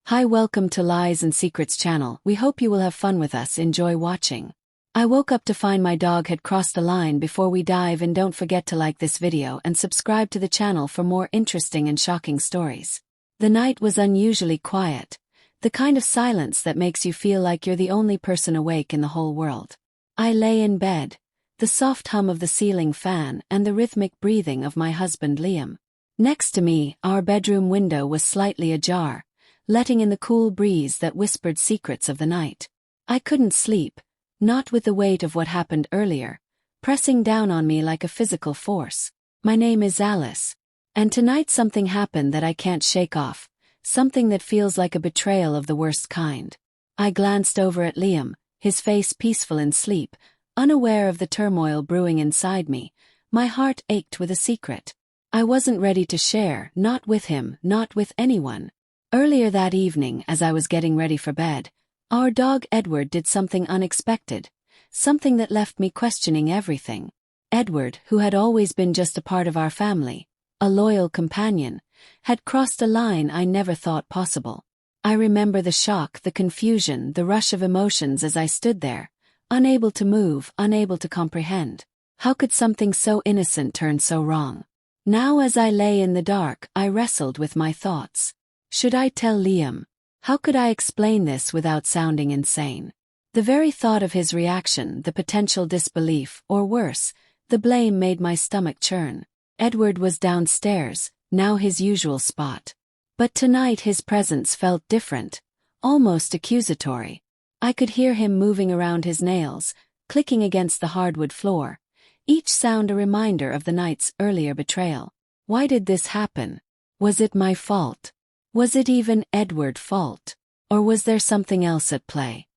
Hi, welcome to Lies and Secrets channel. We hope you will have fun with us. Enjoy watching. I woke up to find my dog had crossed a line. Before we dive in, don't forget to like this video and subscribe to the channel for more interesting and shocking stories. The night was unusually quiet, the kind of silence that makes you feel like you're the only person awake in the whole world. I lay in bed, the soft hum of the ceiling fan and the rhythmic breathing of my husband Liam. Next to me, our bedroom window was slightly ajar, letting in the cool breeze that whispered secrets of the night. I couldn't sleep, not with the weight of what happened earlier, pressing down on me like a physical force. My name is Alice, and tonight something happened that I can't shake off, something that feels like a betrayal of the worst kind. I glanced over at Liam, his face peaceful in sleep, unaware of the turmoil brewing inside me. My heart ached with a secret I wasn't ready to share, not with him, not with anyone. Earlier that evening, as I was getting ready for bed, our dog Edward did something unexpected, something that left me questioning everything. Edward, who had always been just a part of our family, a loyal companion, had crossed a line I never thought possible. I remember the shock, the confusion, the rush of emotions as I stood there, unable to move, unable to comprehend. How could something so innocent turn so wrong? Now as I lay in the dark, I wrestled with my thoughts. Should I tell Liam? How could I explain this without sounding insane? The very thought of his reaction, the potential disbelief, or worse, the blame made my stomach churn. Edward was downstairs, now his usual spot. But tonight his presence felt different, almost accusatory. I could hear him moving around his nails, clicking against the hardwood floor, each sound a reminder of the night's earlier betrayal. Why did this happen? Was it my fault? Was it even Edward's fault? Or was there something else at play?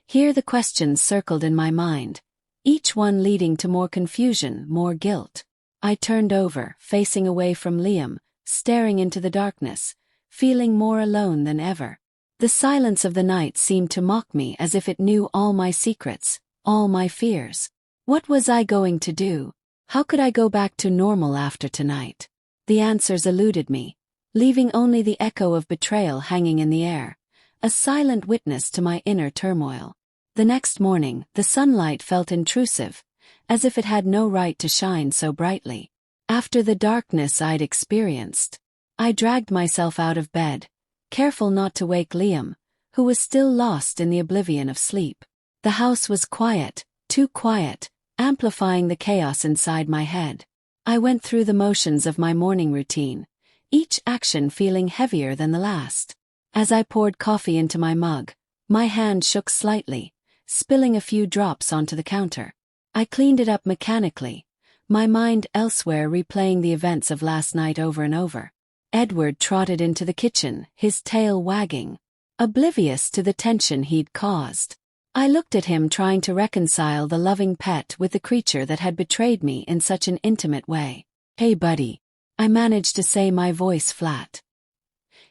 Here the questions circled in my mind, each one leading to more confusion, more guilt. I turned over, facing away from Liam, staring into the darkness, feeling more alone than ever. The silence of the night seemed to mock me as if it knew all my secrets, all my fears. What was I going to do? How could I go back to normal after tonight? The answers eluded me, leaving only the echo of betrayal hanging in the air, a silent witness to my inner turmoil. The next morning, the sunlight felt intrusive, as if it had no right to shine so brightly. After the darkness I'd experienced, I dragged myself out of bed, careful not to wake Liam, who was still lost in the oblivion of sleep. The house was quiet, too quiet, amplifying the chaos inside my head. I went through the motions of my morning routine, each action feeling heavier than the last. As I poured coffee into my mug, my hand shook slightly, spilling a few drops onto the counter. I cleaned it up mechanically, my mind elsewhere replaying the events of last night over and over. Edward trotted into the kitchen, his tail wagging, oblivious to the tension he'd caused. I looked at him, trying to reconcile the loving pet with the creature that had betrayed me in such an intimate way. "Hey buddy," I managed to say, my voice flat.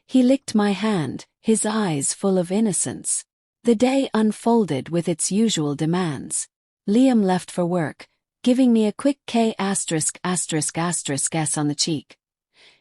He licked my hand, his eyes full of innocence. The day unfolded with its usual demands. Liam left for work, giving me a quick kiss on the cheek.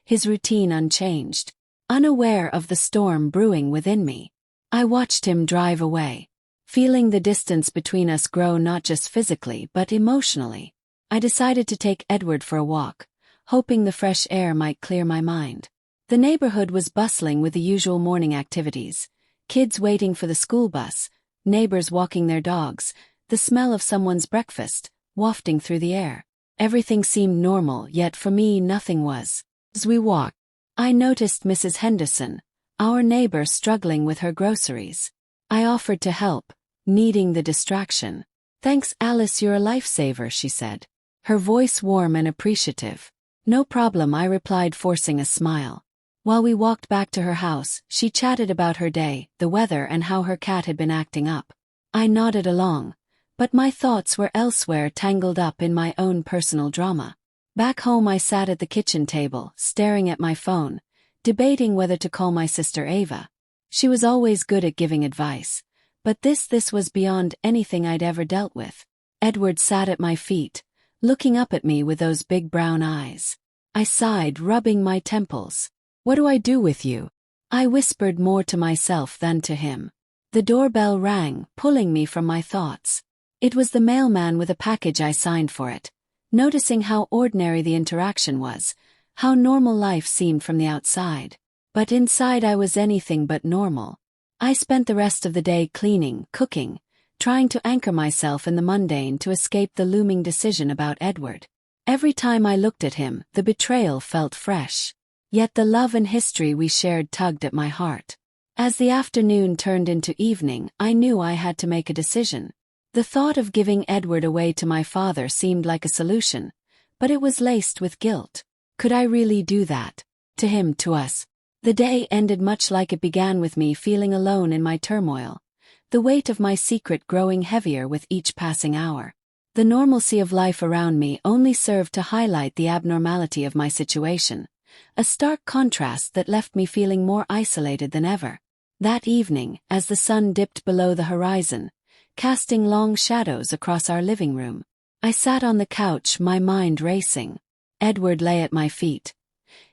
His routine unchanged, unaware of the storm brewing within me. I watched him drive away, feeling the distance between us grow, not just physically but emotionally. I decided to take Edward for a walk, hoping the fresh air might clear my mind. The neighborhood was bustling with the usual morning activities, kids waiting for the school bus, neighbors walking their dogs, the smell of someone's breakfast wafting through the air. Everything seemed normal, yet for me nothing was. As we walked, I noticed Mrs. Henderson, our neighbor, struggling with her groceries. I offered to help, needing the distraction. "Thanks, Alice, you're a lifesaver," she said, her voice warm and appreciative. "No problem," I replied, forcing a smile. While we walked back to her house, she chatted about her day, the weather, and how her cat had been acting up. I nodded along, but my thoughts were elsewhere, tangled up in my own personal drama. Back home, I sat at the kitchen table, staring at my phone, debating whether to call my sister Ava. She was always good at giving advice, but this was beyond anything I'd ever dealt with. Edward sat at my feet, looking up at me with those big brown eyes. I sighed, rubbing my temples. "What do I do with you?" I whispered more to myself than to him. The doorbell rang, pulling me from my thoughts. It was the mailman with a package. I signed for it, noticing how ordinary the interaction was, how normal life seemed from the outside. But inside I was anything but normal. I spent the rest of the day cleaning, cooking, trying to anchor myself in the mundane to escape the looming decision about Edward. Every time I looked at him, the betrayal felt fresh. Yet the love and history we shared tugged at my heart. As the afternoon turned into evening, I knew I had to make a decision. The thought of giving Edward away to my father seemed like a solution, but it was laced with guilt. Could I really do that? To him, to us. The day ended much like it began, with me feeling alone in my turmoil, the weight of my secret growing heavier with each passing hour. The normalcy of life around me only served to highlight the abnormality of my situation, a stark contrast that left me feeling more isolated than ever. That evening, as the sun dipped below the horizon, casting long shadows across our living room, I sat on the couch, my mind racing. Edward lay at my feet,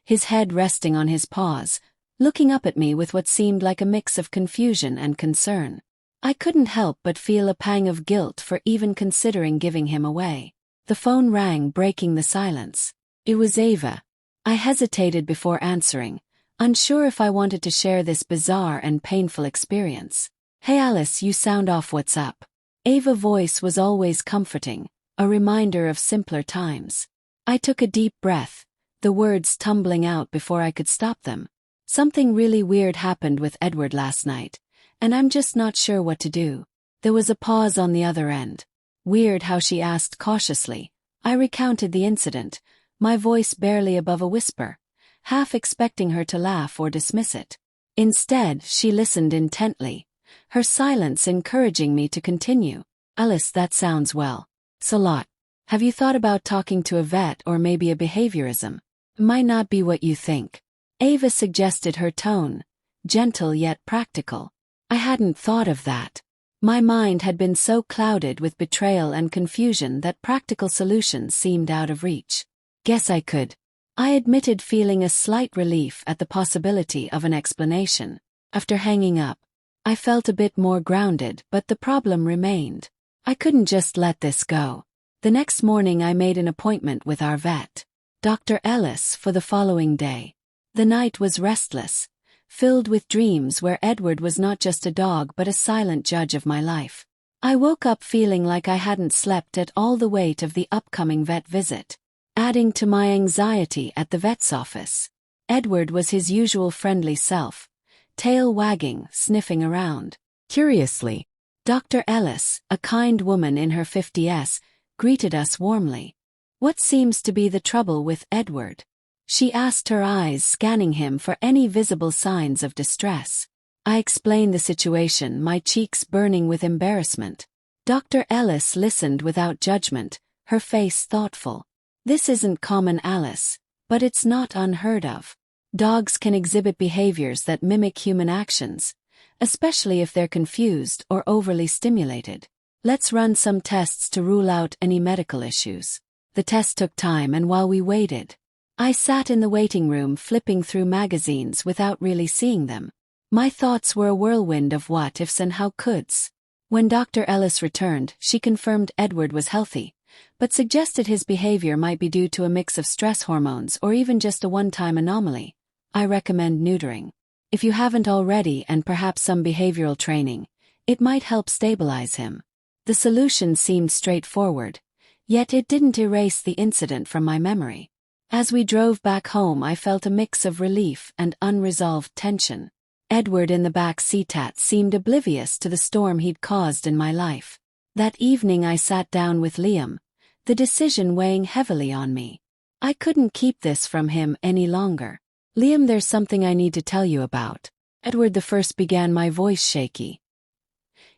his head resting on his paws, looking up at me with what seemed like a mix of confusion and concern. I couldn't help but feel a pang of guilt for even considering giving him away. The phone rang, breaking the silence. It was Ava. I hesitated before answering, unsure if I wanted to share this bizarre and painful experience. "Hey Alice, you sound off, what's up?" Ava's voice was always comforting, a reminder of simpler times. I took a deep breath, the words tumbling out before I could stop them. "Something really weird happened with Edward last night, and I'm just not sure what to do." There was a pause on the other end. "Weird how?" she asked cautiously. I recounted the incident, my voice barely above a whisper, half expecting her to laugh or dismiss it. Instead, she listened intently, her silence encouraging me to continue. "Alice, that sounds a lot. Have you thought about talking to a vet or maybe a behaviorism? It might not be what you think." Ava suggested, her tone gentle yet practical. I hadn't thought of that. My mind had been so clouded with betrayal and confusion that practical solutions seemed out of reach. "Guess I could," I admitted, feeling a slight relief at the possibility of an explanation. After hanging up, I felt a bit more grounded, but the problem remained. I couldn't just let this go. The next morning I made an appointment with our vet, Dr. Ellis, for the following day. The night was restless, filled with dreams where Edward was not just a dog but a silent judge of my life. I woke up feeling like I hadn't slept at all, the weight of the upcoming vet visit adding to my anxiety at the vet's office. Edward was his usual friendly self, tail wagging, sniffing around. Curiously, Dr. Ellis, a kind woman in her 50s, greeted us warmly. "What seems to be the trouble with Edward?" she asked, her eyes scanning him for any visible signs of distress. I explained the situation, my cheeks burning with embarrassment. Dr. Ellis listened without judgment, her face thoughtful. "This isn't common, Alice, but it's not unheard of. Dogs can exhibit behaviors that mimic human actions, especially if they're confused or overly stimulated. Let's run some tests to rule out any medical issues." The test took time, and while we waited, I sat in the waiting room flipping through magazines without really seeing them. My thoughts were a whirlwind of what-ifs and how-coulds. When Dr. Ellis returned, she confirmed Edward was healthy, but suggested his behavior might be due to a mix of stress hormones or even just a one-time anomaly. "I recommend neutering. If you haven't already, and perhaps some behavioral training, it might help stabilize him." The solution seemed straightforward, yet it didn't erase the incident from my memory. As we drove back home, I felt a mix of relief and unresolved tension. Edward in the back seat seemed oblivious to the storm he'd caused in my life. That evening I sat down with Liam, the decision weighing heavily on me. I couldn't keep this from him any longer. "Liam, there's something I need to tell you about." Edward the first began, my voice shaky.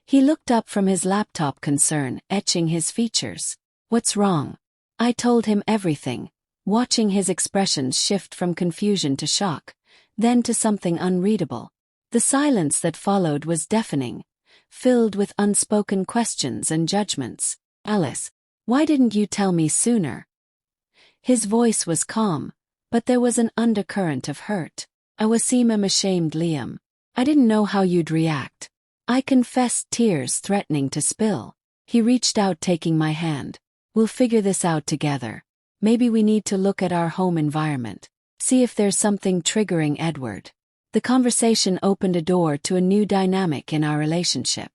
He looked up from his laptop, concern etching his features. "What's wrong?" I told him everything, watching his expressions shift from confusion to shock, then to something unreadable. The silence that followed was deafening, filled with unspoken questions and judgments. "Alice, why didn't you tell me sooner?" His voice was calm, but there was an undercurrent of hurt. I was ashamed, Liam. I didn't know how you'd react. I confessed, tears threatening to spill. He reached out, taking my hand. We'll figure this out together. Maybe we need to look at our home environment. See if there's something triggering Edward. The conversation opened a door to a new dynamic in our relationship.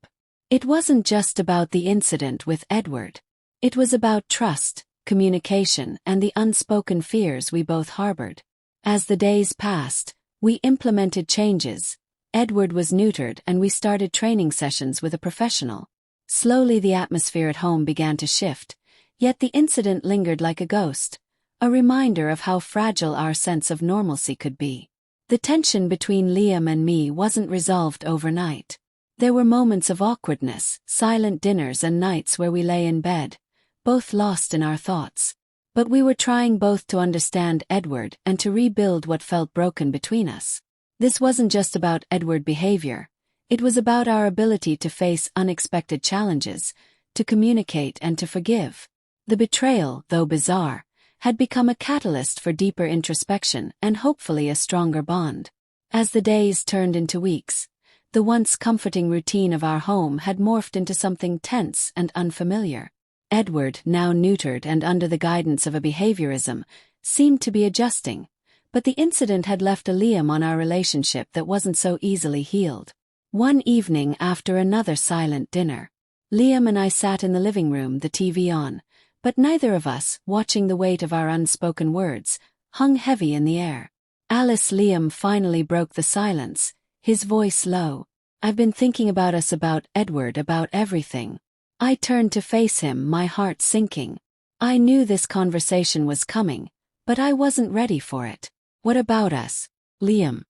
It wasn't just about the incident with Edward. It was about trust, communication, and the unspoken fears we both harbored. As the days passed, we implemented changes. Edward was neutered and we started training sessions with a professional. Slowly the atmosphere at home began to shift, yet the incident lingered like a ghost, a reminder of how fragile our sense of normalcy could be. The tension between Liam and me wasn't resolved overnight. There were moments of awkwardness, silent dinners and nights where we lay in bed, both lost in our thoughts. But we were trying both to understand Edward and to rebuild what felt broken between us. This wasn't just about Edward behavior. It was about our ability to face unexpected challenges, to communicate and to forgive. The betrayal, though bizarre, had become a catalyst for deeper introspection and hopefully a stronger bond. As the days turned into weeks, the once comforting routine of our home had morphed into something tense and unfamiliar. Edward, now neutered and under the guidance of a behaviorism, seemed to be adjusting, but the incident had left a Liam on our relationship that wasn't so easily healed. One evening after another silent dinner, Liam and I sat in the living room, the TV on, but neither of us, watching the weight of our unspoken words, hung heavy in the air. Liam finally broke the silence, his voice low. I've been thinking about us, about Edward, about everything. I turned to face him, my heart sinking. I knew this conversation was coming, but I wasn't ready for it. What about us, Liam?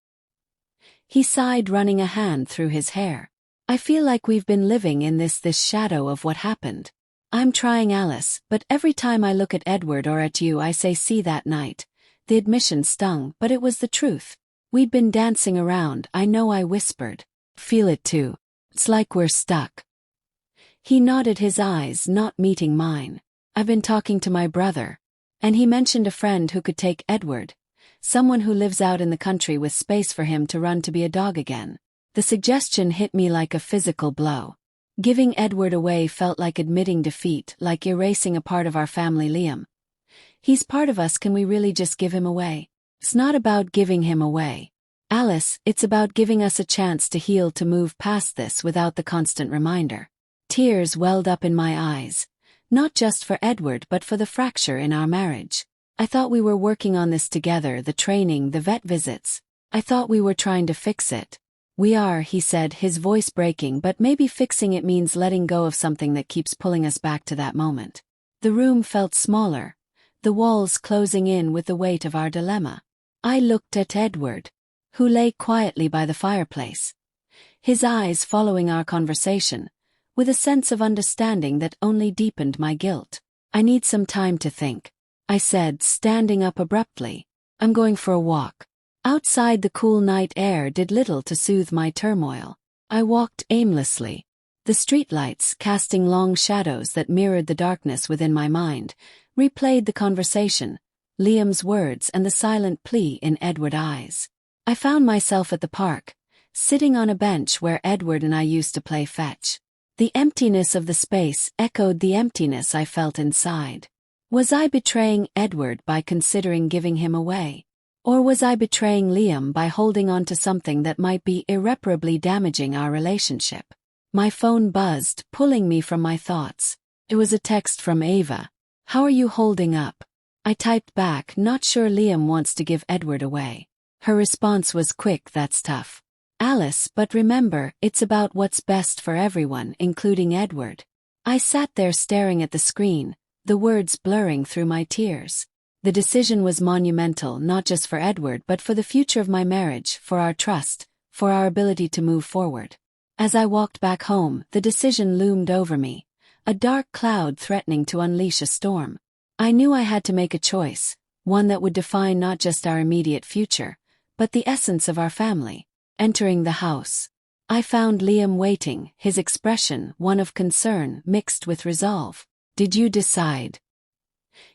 He sighed, running a hand through his hair. I feel like we've been living in this shadow of what happened. I'm trying, Alice, but every time I look at Edward or at you I say, see that night. The admission stung, but it was the truth. We'd been dancing around, I know, I whispered. Feel it too. It's like we're stuck. He nodded, his eyes not meeting mine. I've been talking to my brother. And he mentioned a friend who could take Edward. Someone who lives out in the country with space for him to run to be a dog again. The suggestion hit me like a physical blow. Giving Edward away felt like admitting defeat, like erasing a part of our family. Liam. He's part of us, can we really just give him away? It's not about giving him away, Alice, it's about giving us a chance to heal, to move past this without the constant reminder. Tears welled up in my eyes, not just for Edward but for the fracture in our marriage. I thought we were working on this together, the training, the vet visits. I thought we were trying to fix it. We are, he said, his voice breaking, but maybe fixing it means letting go of something that keeps pulling us back to that moment. The room felt smaller, the walls closing in with the weight of our dilemma. I looked at Edward, who lay quietly by the fireplace, his eyes following our conversation, with a sense of understanding that only deepened my guilt. I need some time to think, I said, standing up abruptly. I'm going for a walk. Outside, the cool night air did little to soothe my turmoil. I walked aimlessly, the streetlights casting long shadows that mirrored the darkness within my mind, replayed the conversation, Liam's words and the silent plea in Edward's eyes. I found myself at the park, sitting on a bench where Edward and I used to play fetch. The emptiness of the space echoed the emptiness I felt inside. Was I betraying Edward by considering giving him away? Or was I betraying Liam by holding on to something that might be irreparably damaging our relationship? My phone buzzed, pulling me from my thoughts. It was a text from Ava. How are you holding up? I typed back, not sure Liam wants to give Edward away. Her response was quick, that's tough, Alice, but remember, it's about what's best for everyone, including Edward. I sat there staring at the screen, the words blurring through my tears. The decision was monumental, not just for Edward but for the future of my marriage, for our trust, for our ability to move forward. As I walked back home, the decision loomed over me, a dark cloud threatening to unleash a storm. I knew I had to make a choice, one that would define not just our immediate future, but the essence of our family. Entering the house, I found Liam waiting, his expression one of concern mixed with resolve. Did you decide?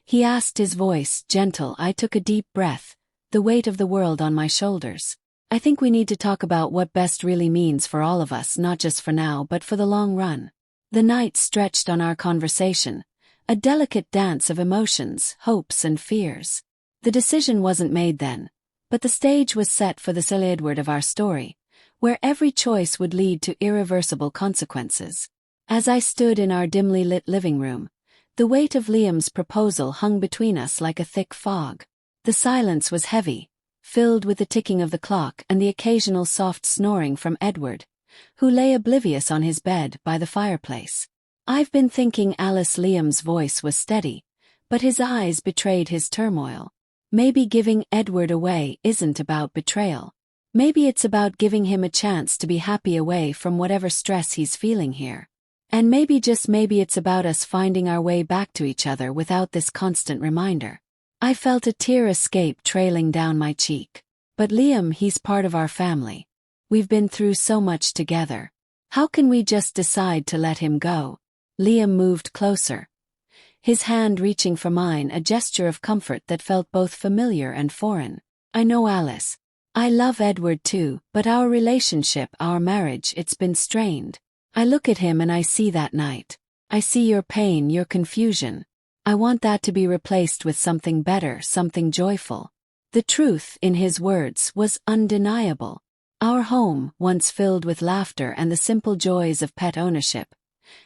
He asked, his voice gentle. I took a deep breath, the weight of the world on my shoulders. I think we need to talk about what best really means for all of us, not just for now but for the long run. The night stretched on our conversation, a delicate dance of emotions, hopes and fears. The decision wasn't made then, but the stage was set for the silly Edward of our story, where every choice would lead to irreversible consequences. As I stood in our dimly lit living room, the weight of Liam's proposal hung between us like a thick fog. The silence was heavy, filled with the ticking of the clock and the occasional soft snoring from Edward, who lay oblivious on his bed by the fireplace. I've been thinking, Alice. Liam's voice was steady, but his eyes betrayed his turmoil. Maybe giving Edward away isn't about betrayal. Maybe it's about giving him a chance to be happy away from whatever stress he's feeling here. And maybe, just maybe, it's about us finding our way back to each other without this constant reminder. I felt a tear escape trailing down my cheek. But Liam, he's part of our family. We've been through so much together. How can we just decide to let him go? Liam moved closer, his hand reaching for mine, a gesture of comfort that felt both familiar and foreign. I know, Alice. I love Edward too, but our relationship, our marriage, it's been strained. I look at him and I see that night. I see your pain, your confusion. I want that to be replaced with something better, something joyful. The truth, in his words, was undeniable. Our home, once filled with laughter and the simple joys of pet ownership,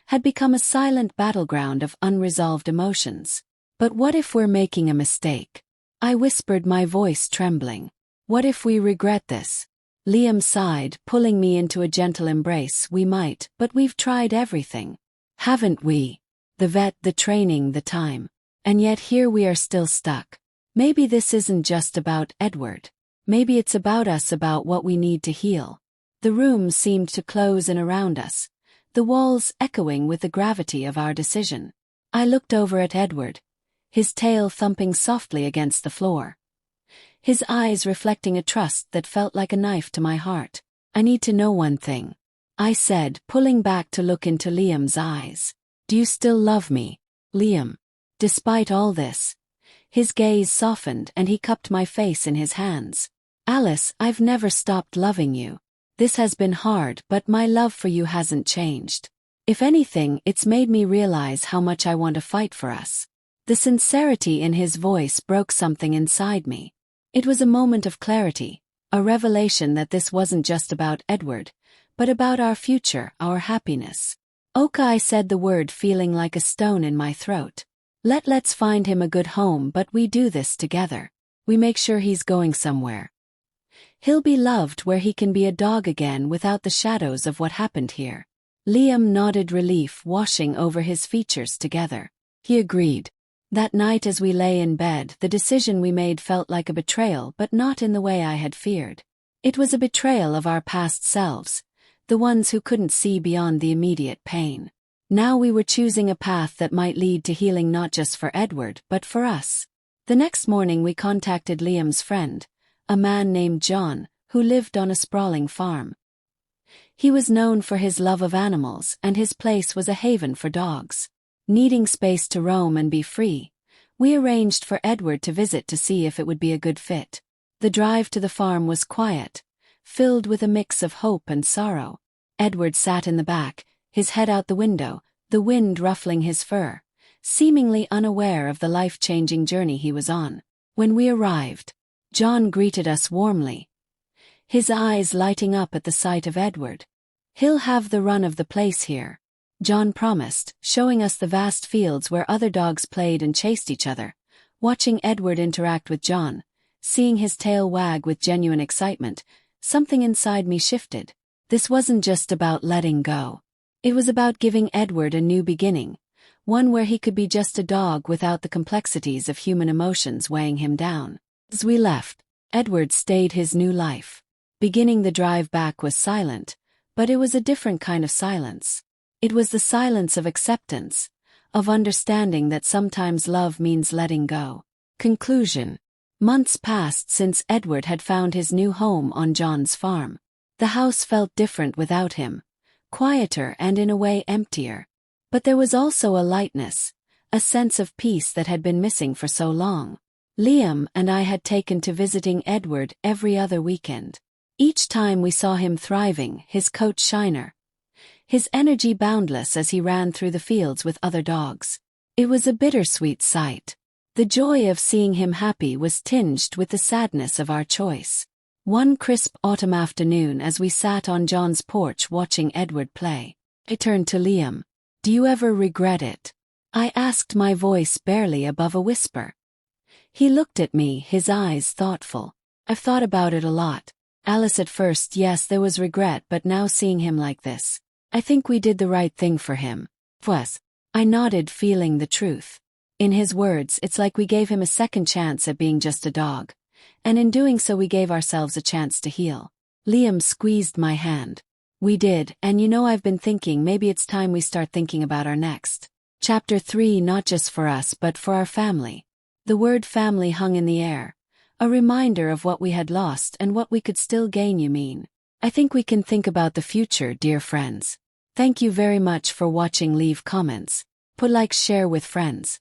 had become a silent battleground of unresolved emotions. But what if we're making a mistake? I whispered, my voice trembling. What if we regret this? Liam sighed, pulling me into a gentle embrace. We might, but we've tried everything. Haven't we? The vet, the training, the time. And yet here we are still stuck. Maybe this isn't just about Edward. Maybe it's about us, about what we need to heal. The room seemed to close in around us, the walls echoing with the gravity of our decision. I looked over at Edward, his tail thumping softly against the floor, his eyes reflecting a trust that felt like a knife to my heart. I need to know one thing, I said, pulling back to look into Liam's eyes. Do you still love me, Liam? Despite all this, his gaze softened and he cupped my face in his hands. Alice, I've never stopped loving you. This has been hard, but my love for you hasn't changed. If anything, it's made me realize how much I want to fight for us. The sincerity in his voice broke something inside me. It was a moment of clarity, a revelation that this wasn't just about Edward, but about our future, our happiness. Oka, I said the word, feeling like a stone in my throat. Let's find him a good home, but we do this together. We make sure he's going somewhere. He'll be loved, where he can be a dog again without the shadows of what happened here. Liam nodded, relief washing over his features together. He agreed. That night as we lay in bed, the decision we made felt like a betrayal, but not in the way I had feared. It was a betrayal of our past selves, the ones who couldn't see beyond the immediate pain. Now we were choosing a path that might lead to healing, not just for Edward, but for us. The next morning we contacted Liam's friend, a man named John, who lived on a sprawling farm. He was known for his love of animals, and his place was a haven for dogs. Needing space to roam and be free, we arranged for Edward to visit to see if it would be a good fit. The drive to the farm was quiet, filled with a mix of hope and sorrow. Edward sat in the back, his head out the window, the wind ruffling his fur, seemingly unaware of the life-changing journey he was on. When we arrived, John greeted us warmly, his eyes lighting up at the sight of Edward. He'll have the run of the place here, John promised, showing us the vast fields where other dogs played and chased each other. Watching Edward interact with John, seeing his tail wag with genuine excitement, something inside me shifted. This wasn't just about letting go. It was about giving Edward a new beginning, one where he could be just a dog without the complexities of human emotions weighing him down. As we left, Edward stayed his new life. Beginning the drive back was silent, but it was a different kind of silence. It was the silence of acceptance, of understanding that sometimes love means letting go. Conclusion. Months passed since Edward had found his new home on John's farm. The house felt different without him, quieter and in a way emptier. But there was also a lightness, a sense of peace that had been missing for so long. Liam and I had taken to visiting Edward every other weekend. Each time we saw him thriving, his coat shiner, his energy boundless as he ran through the fields with other dogs. It was a bittersweet sight. The joy of seeing him happy was tinged with the sadness of our choice. One crisp autumn afternoon as we sat on John's porch watching Edward play, I turned to Liam. "Do you ever regret it?" I asked, my voice barely above a whisper. He looked at me, his eyes thoughtful. "I've thought about it a lot, Alice. At first, yes, there was regret, but now seeing him like this, I think we did the right thing for him." Was. I nodded, feeling the truth. In his words, it's like we gave him a second chance at being just a dog. And in doing so we gave ourselves a chance to heal. Liam squeezed my hand. "We did, and I've been thinking maybe it's time we start thinking about our next Chapter 3, not just for us but for our family." The word family hung in the air, a reminder of what we had lost and what we could still gain. You mean? I think we can think about the future, dear friends. Thank you very much for watching. Leave comments, put likes, share with friends.